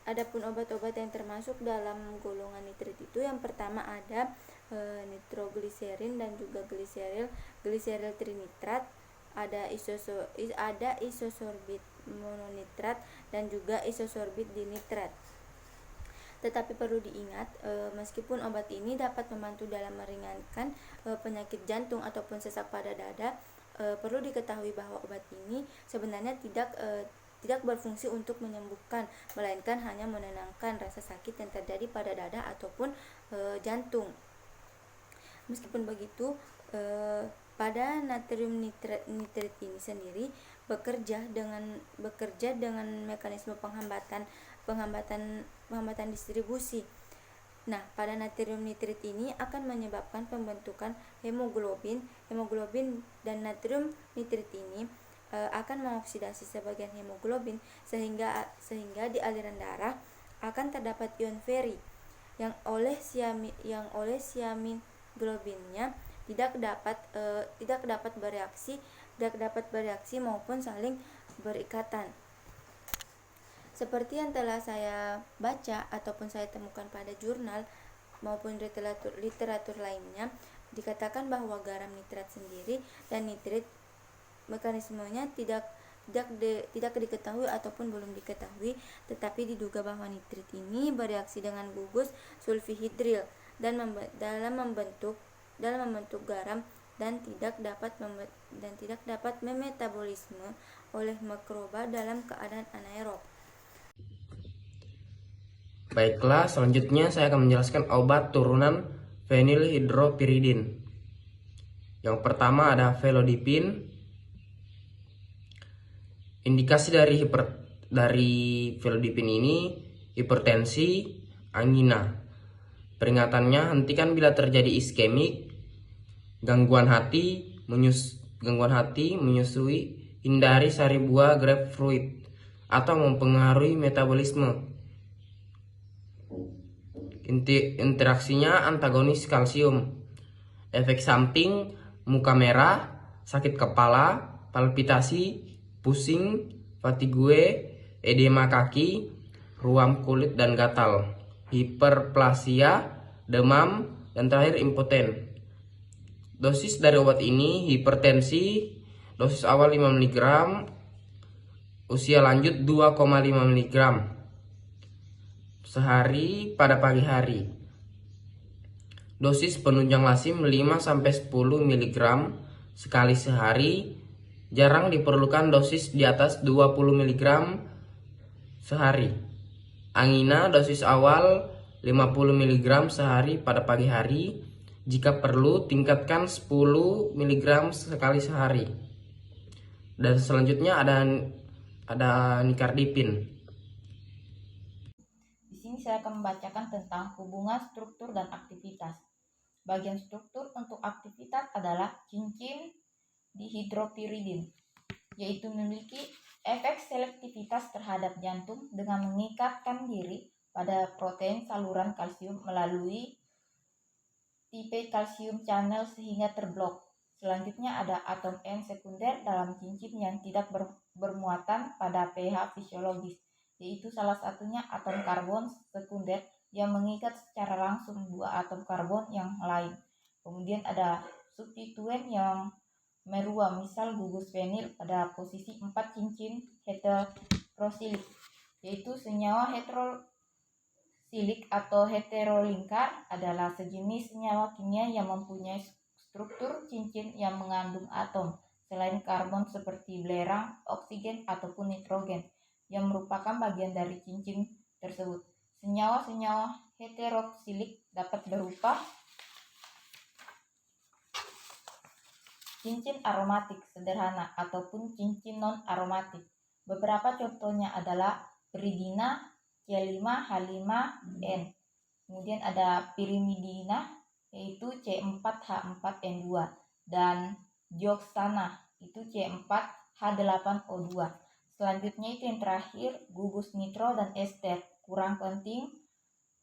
Adapun obat-obat yang termasuk dalam golongan nitrit itu, yang pertama ada nitrogliserin dan juga gliseril trinitrat, ada isosorbit mononitrat dan juga isosorbit dinitrat. Tetapi perlu diingat, meskipun obat ini dapat membantu dalam meringankan penyakit jantung ataupun sesak pada dada, perlu diketahui bahwa obat ini sebenarnya tidak berfungsi untuk menyembuhkan, melainkan hanya menenangkan rasa sakit yang terjadi pada dada ataupun jantung. Meskipun begitu, pada natrium nitrit ini sendiri bekerja dengan mekanisme penghambatan distribusi. Nah, pada natrium nitrit ini akan menyebabkan pembentukan hemoglobin dan natrium nitrit ini akan mengoksidasi sebagian hemoglobin sehingga di aliran darah akan terdapat ion feri yang oleh siamin globinnya tidak dapat bereaksi maupun saling berikatan. Seperti yang telah saya baca ataupun saya temukan pada jurnal maupun literatur lainnya, dikatakan bahwa garam nitrat sendiri dan nitrit mekanismenya tidak tidak diketahui ataupun belum diketahui, tetapi diduga bahwa nitrit ini bereaksi dengan gugus sulfihidril dalam membentuk garam dan tidak dapat memetabolisme oleh mikroba dalam keadaan anaerob. Baiklah, selanjutnya saya akan menjelaskan obat turunan fenilhidropiridin. Yang pertama ada felodipin. Indikasi dari felodipin ini hipertensi, angina. Peringatannya, hentikan bila terjadi iskemik, gangguan hati, menyusui, hindari sari buah grapefruit atau mempengaruhi metabolisme. Interaksinya antagonis kalsium. Efek samping muka merah, sakit kepala, palpitasi, pusing, fatigue, edema kaki, ruam kulit dan gatal, hiperplasia, demam, dan terakhir impoten. Dosis dari obat ini hipertensi, dosis awal 5 mg, usia lanjut 2,5 mg sehari pada pagi hari. Dosis penunjang lasim 5-10 mg sekali sehari. Jarang diperlukan dosis di atas 20 mg sehari. Angina dosis awal 50 mg sehari pada pagi hari. Jika perlu tingkatkan 10 mg sekali sehari. Dan selanjutnya ada nikardipin. Di sini saya akan membacakan tentang hubungan struktur dan aktivitas. Bagian struktur untuk aktivitas adalah cincin dihidropiridin, yaitu memiliki efek selektivitas terhadap jantung dengan mengikatkan diri pada protein saluran kalsium melalui tipe kalsium channel sehingga terblok. Selanjutnya ada atom N sekunder dalam cincin yang tidak bermuatan pada pH fisiologis, yaitu salah satunya atom karbon sekunder yang mengikat secara langsung dua atom karbon yang lain. Kemudian ada substituen yang meruam, misal gugus fenil pada posisi 4 cincin heterosilik, yaitu senyawa heterosilik atau heterolingkar adalah sejenis senyawa kimia yang mempunyai struktur cincin yang mengandung atom selain karbon seperti belerang, oksigen, ataupun nitrogen yang merupakan bagian dari cincin tersebut. Senyawa-senyawa heterosilik dapat berupa cincin aromatik sederhana ataupun cincin non-aromatik. Beberapa contohnya adalah piridina, C5H5N. Kemudian ada pirimidina, yaitu C4H4N2. Dan dioksana, itu C4H8O2. Selanjutnya itu yang terakhir, gugus nitro dan ester. Kurang penting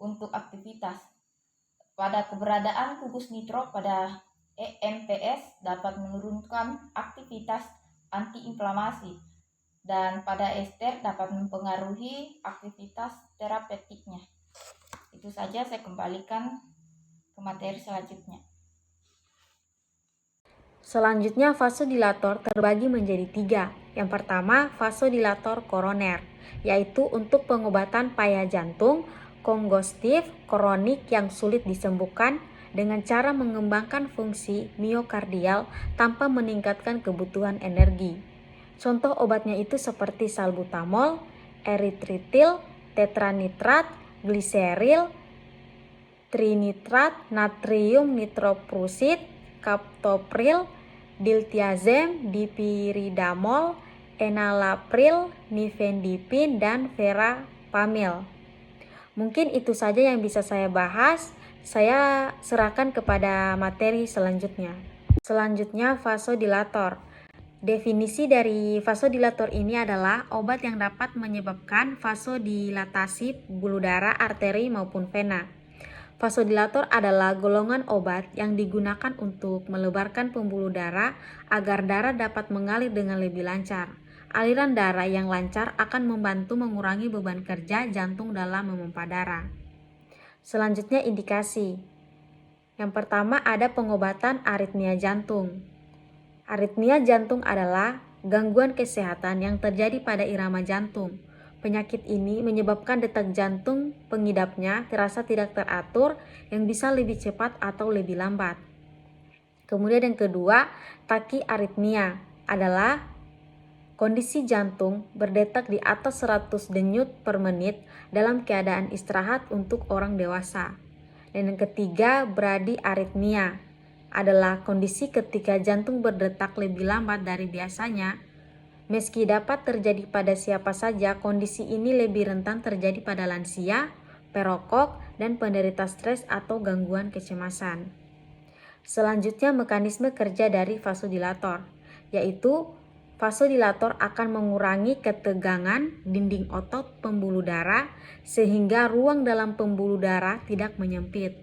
untuk aktivitas. Pada keberadaan gugus nitro pada EMPS dapat menurunkan aktivitas antiinflamasi, dan pada ester dapat mempengaruhi aktivitas terapeutiknya. Itu saja, saya kembalikan ke materi selanjutnya. Selanjutnya, vasodilator terbagi menjadi 3. Yang pertama, vasodilator koroner, yaitu untuk pengobatan payah jantung, kongestif, kronik yang sulit disembuhkan, dengan cara mengembangkan fungsi miokardial tanpa meningkatkan kebutuhan energi. Contoh obatnya itu seperti salbutamol, eritritil, tetranitrat, gliseril, trinitrat, natrium nitroprusid, captopril, diltiazem, dipiridamol, enalapril, nifedipin, dan verapamil. Mungkin itu saja yang bisa saya bahas. Saya serahkan kepada materi selanjutnya. Selanjutnya, vasodilator. Definisi dari vasodilator ini adalah obat yang dapat menyebabkan vasodilatasi pembuluh darah, arteri maupun vena. Vasodilator adalah golongan obat yang digunakan untuk melebarkan pembuluh darah agar darah dapat mengalir dengan lebih lancar. Aliran darah yang lancar akan membantu mengurangi beban kerja jantung dalam memompa darah. Selanjutnya, indikasi. Yang pertama ada pengobatan aritmia jantung. Aritmia jantung adalah gangguan kesehatan yang terjadi pada irama jantung. Penyakit ini menyebabkan detak jantung pengidapnya terasa tidak teratur yang bisa lebih cepat atau lebih lambat. Kemudian yang kedua, tachyarrhythmia adalah kondisi jantung berdetak di atas 100 denyut per menit dalam keadaan istirahat untuk orang dewasa. Dan yang ketiga, bradyarrhythmia adalah kondisi ketika jantung berdetak lebih lambat dari biasanya. Meski dapat terjadi pada siapa saja, kondisi ini lebih rentan terjadi pada lansia, perokok, dan penderita stres atau gangguan kecemasan. Selanjutnya, mekanisme kerja dari vasodilator, yaitu vasodilator akan mengurangi ketegangan dinding otot pembuluh darah sehingga ruang dalam pembuluh darah tidak menyempit.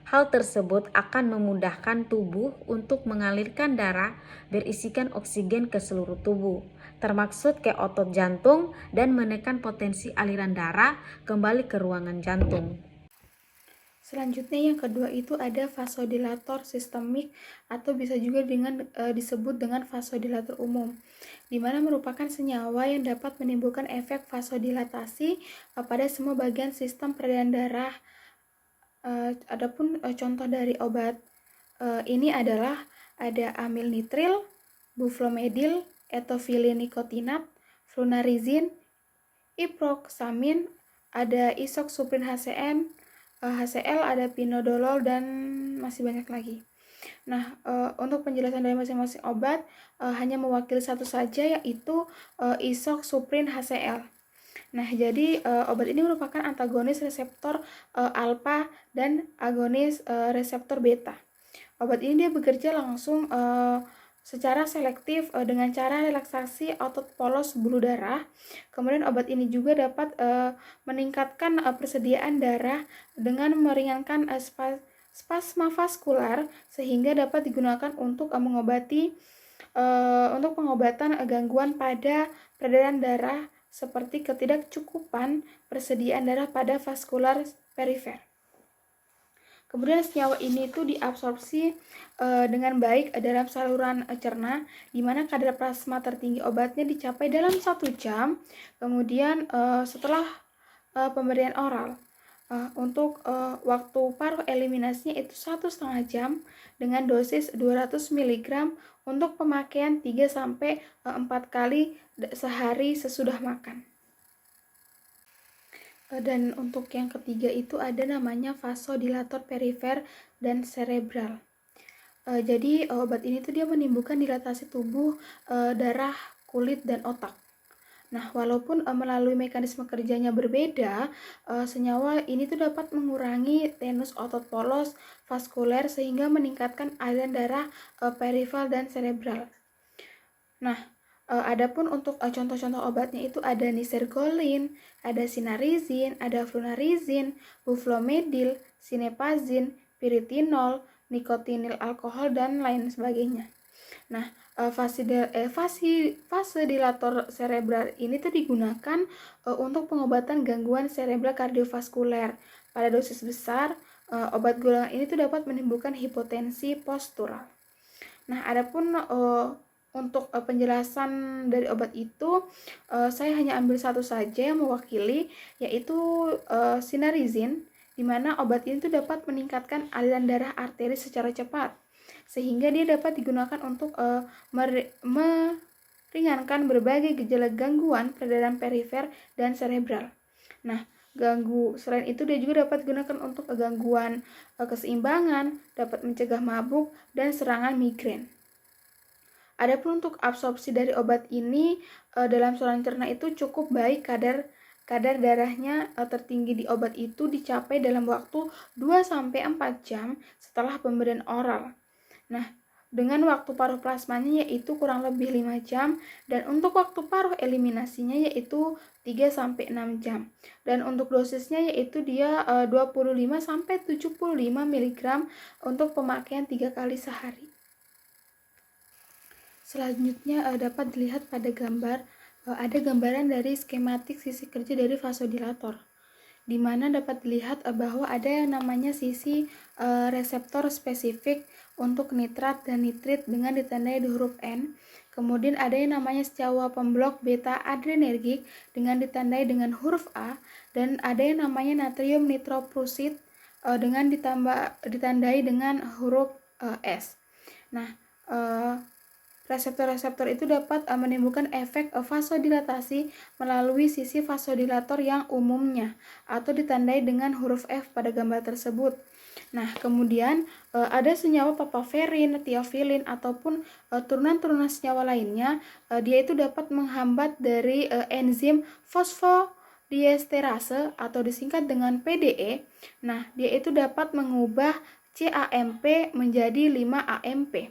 Hal tersebut akan memudahkan tubuh untuk mengalirkan darah berisikan oksigen ke seluruh tubuh, termasuk ke otot jantung dan menekan potensi aliran darah kembali ke ruangan jantung. Selanjutnya yang kedua itu ada vasodilator sistemik atau bisa juga disebut dengan vasodilator umum, di mana merupakan senyawa yang dapat menimbulkan efek vasodilatasi pada semua bagian sistem peredaran darah. Adapun contoh dari obat ini adalah ada amilnitril, buflomedil, etofilin nikotinat, flunarizin, iproxamin, ada isoxsuprin HCN, HCl, ada pinodolol, dan masih banyak lagi. Nah, untuk penjelasan dari masing-masing obat hanya mewakili satu saja, yaitu isoxsuprin HCl. Nah, jadi obat ini merupakan antagonis reseptor alfa dan agonis reseptor beta. Obat ini dia bekerja langsung secara selektif dengan cara relaksasi otot polos pembuluh darah. Kemudian obat ini juga dapat meningkatkan persediaan darah dengan meringankan spasma vaskular sehingga dapat digunakan untuk mengobati untuk pengobatan gangguan pada peredaran darah seperti ketidakcukupan persediaan darah pada vaskular perifer. Kemudian senyawa ini itu diabsorpsi dengan baik dalam saluran cerna, di mana kadar plasma tertinggi obatnya dicapai dalam 1 jam. Kemudian setelah pemberian oral, untuk waktu paruh eliminasinya itu 1,5 jam dengan dosis 200 mg untuk pemakaian 3-4 kali sehari sesudah makan. Dan untuk yang ketiga itu ada namanya vasodilator perifer dan cerebral. Jadi obat ini tuh dia menimbulkan dilatasi tubuh, darah, kulit, dan otak. Nah, walaupun melalui mekanisme kerjanya berbeda, senyawa ini tuh dapat mengurangi tenus otot polos vaskuler sehingga meningkatkan aliran darah perifral dan cerebral. Nah, adapun untuk contoh-contoh obatnya itu ada nisergolin, ada sinarizin, ada flunarizin, buflomedil, sinepazin, piritinol, nikotinil alkohol, dan lain sebagainya. Nah, vasodilator cerebral ini tuh digunakan untuk pengobatan gangguan cerebral kardiovaskuler. Pada dosis besar, obat golongan ini tuh dapat menimbulkan hipotensi postural. Nah, adapun untuk penjelasan dari obat itu, saya hanya ambil satu saja yang mewakili, yaitu sinarizin, di mana obat ini tuh dapat meningkatkan aliran darah arteri secara cepat, sehingga dia dapat digunakan untuk meringankan berbagai gejala gangguan peredaran perifer dan cerebral. Nah, selain itu dia juga dapat digunakan untuk gangguan keseimbangan, dapat mencegah mabuk, dan serangan migrain. Adapun untuk absorpsi dari obat ini dalam saluran cerna itu cukup baik, kadar darahnya tertinggi di obat itu dicapai dalam waktu 2-4 jam setelah pemberian oral. Nah, dengan waktu paruh plasmanya yaitu kurang lebih 5 jam, dan untuk waktu paruh eliminasinya yaitu 3-6 jam. Dan untuk dosisnya yaitu dia 25-75 mg untuk pemakaian 3 kali sehari. Selanjutnya dapat dilihat pada gambar, ada gambaran dari skematik sisi kerja dari vasodilator. di mana dapat dilihat bahwa ada yang namanya sisi reseptor spesifik untuk nitrat dan nitrit dengan ditandai di huruf N. Kemudian ada yang namanya senyawa pemblok beta adrenergik dengan ditandai dengan huruf A, dan ada yang namanya natrium nitroprusid dengan ditandai dengan huruf S. Nah, reseptor-reseptor itu dapat menimbulkan efek vasodilatasi melalui sisi vasodilator yang umumnya atau ditandai dengan huruf F pada gambar tersebut. Nah, kemudian ada senyawa papaverin, tiofilin, ataupun turunan-turunan senyawa lainnya, dia itu dapat menghambat dari enzim fosfodiesterase atau disingkat dengan PDE. Nah, dia itu dapat mengubah CAMP menjadi 5-AMP.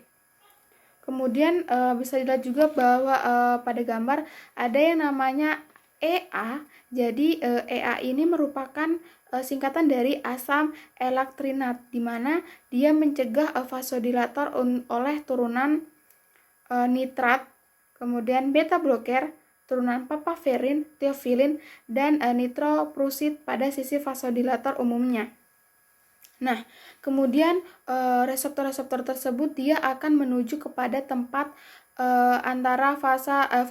Kemudian bisa dilihat juga bahwa pada gambar ada yang namanya EA. Jadi EA ini merupakan singkatan dari asam elektrinat, di mana dia mencegah vasodilator oleh turunan nitrat, kemudian beta bloker, turunan papaverin, tiofilin, dan nitroprusid pada sisi vasodilator umumnya. Nah, kemudian reseptor-reseptor tersebut dia akan menuju kepada tempat antara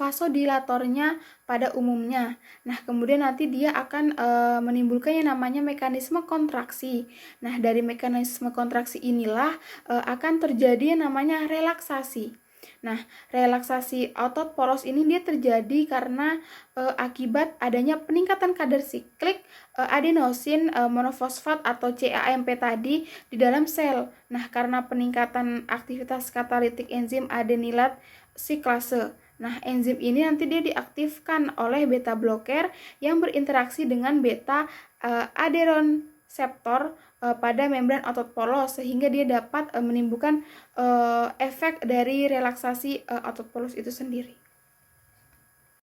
vasodilatornya pada umumnya. Nah, kemudian nanti dia akan menimbulkan yang namanya mekanisme kontraksi. Nah, dari mekanisme kontraksi inilah akan terjadi yang namanya relaksasi. Nah, relaksasi otot poros ini dia terjadi karena akibat adanya peningkatan kadar siklik adenosin monofosfat atau CAMP tadi di dalam sel. Nah, karena peningkatan aktivitas katalitik enzim adenilat siklase. Nah, enzim ini nanti dia diaktifkan oleh beta bloker yang berinteraksi dengan beta adenoseptor pada membran otot polos, sehingga dia dapat menimbulkan efek dari relaksasi otot polos itu sendiri.